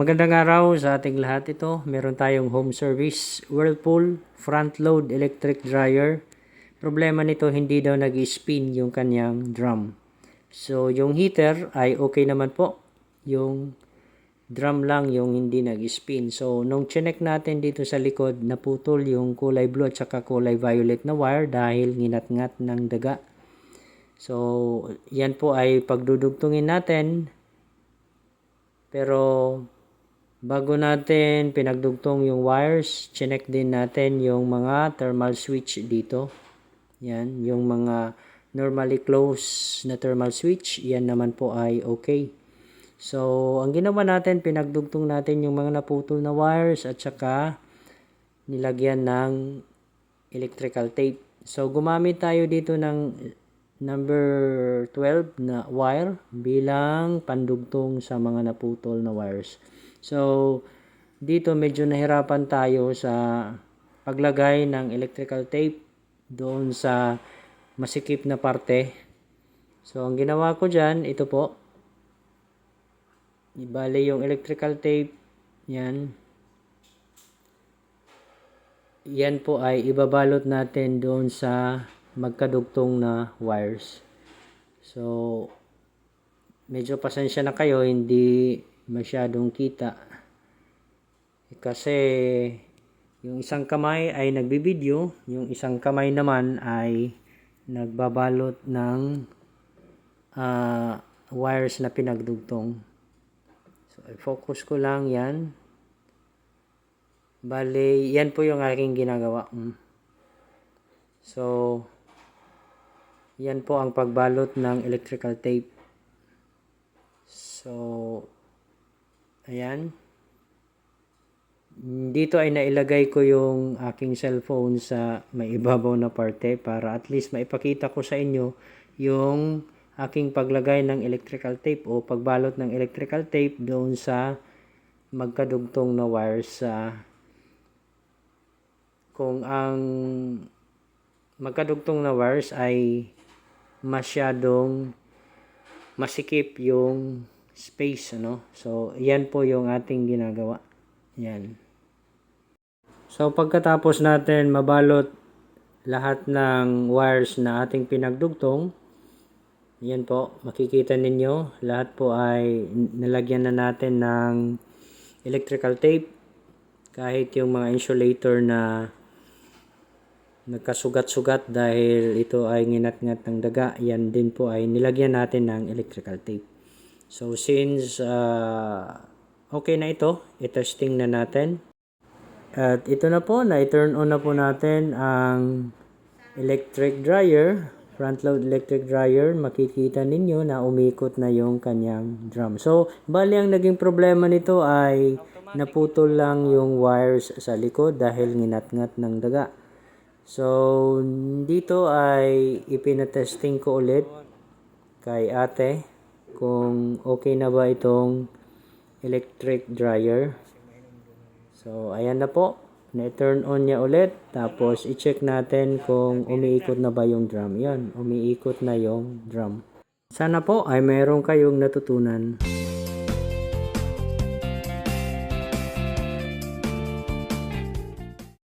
Magandang araw sa ating lahat. Ito, meron tayong home service, Whirlpool front load electric dryer. Problema nito, hindi daw nag-spin yung kanyang drum. So, yung heater ay okay naman po. Yung drum lang yung hindi nag-spin. So, nung chinek natin dito sa likod, naputol yung kulay blue at saka kulay violet na wire dahil nginat-ngat ng daga. So, yan po ay pagdudugtungin natin. Pero bago natin pinagdugtong yung wires, chinek din natin yung mga thermal switch dito. Yan, yung mga normally closed na thermal switch, yan naman po ay okay. So, ang ginawa natin, pinagdugtong natin yung mga naputol na wires at saka nilagyan ng electrical tape. So, gumamit tayo dito ng number 12 na wire bilang pandugtong sa mga naputol na wires. So, dito medyo nahirapan tayo sa paglagay ng electrical tape doon sa masikip na parte. So, ang ginawa ko dyan, ito po. Ibali yung electrical tape. Yan. Yan po ay ibabalot natin doon sa magkadugtong na wires. So, medyo pasensya na kayo, hindi masyadong kita. Kasi, yung isang kamay ay nagbibideo, yung isang kamay naman ay nagbabalot ng wires na pinagdugtong. So, i-focus ko lang yan. Bale, yan po yung aking ginagawa. So, yan po ang pagbalot ng electrical tape. So, ayan. Dito ay nailagay ko yung aking cellphone sa may ibabaw na parte para at least maipakita ko sa inyo yung aking paglagay ng electrical tape o pagbalot ng electrical tape doon sa magkadugtong na wires kung ang magkadugtong na wires ay masyadong masikip yung space, ano? So, yan po yung ating ginagawa. Yan. So, pagkatapos natin mabalot lahat ng wires na ating pinagdugtong, yan po, makikita ninyo, lahat po ay nalagyan na natin ng electrical tape. Kahit yung mga insulator na nagkasugat-sugat dahil ito ay nginat-ngat ng daga, yan din po ay nilagyan natin ng electrical tape. So, since okay na ito, i-testing na natin. At ito na po, na-turn on na po natin ang electric dryer, front load electric dryer. Makikita ninyo na umikot na yung kanyang drum. So, bali ang naging problema nito ay naputol lang yung wires sa likod dahil nginat-ngat ng daga. So, dito ay ipinatesting ko ulit kay ate kung okay na ba itong electric dryer. So, ayan na po. Na-turn on niya ulit. Tapos, i-check natin kung umiikot na ba yung drum. Yan, umiikot na yung drum. Sana po ay mayroon kayong natutunan.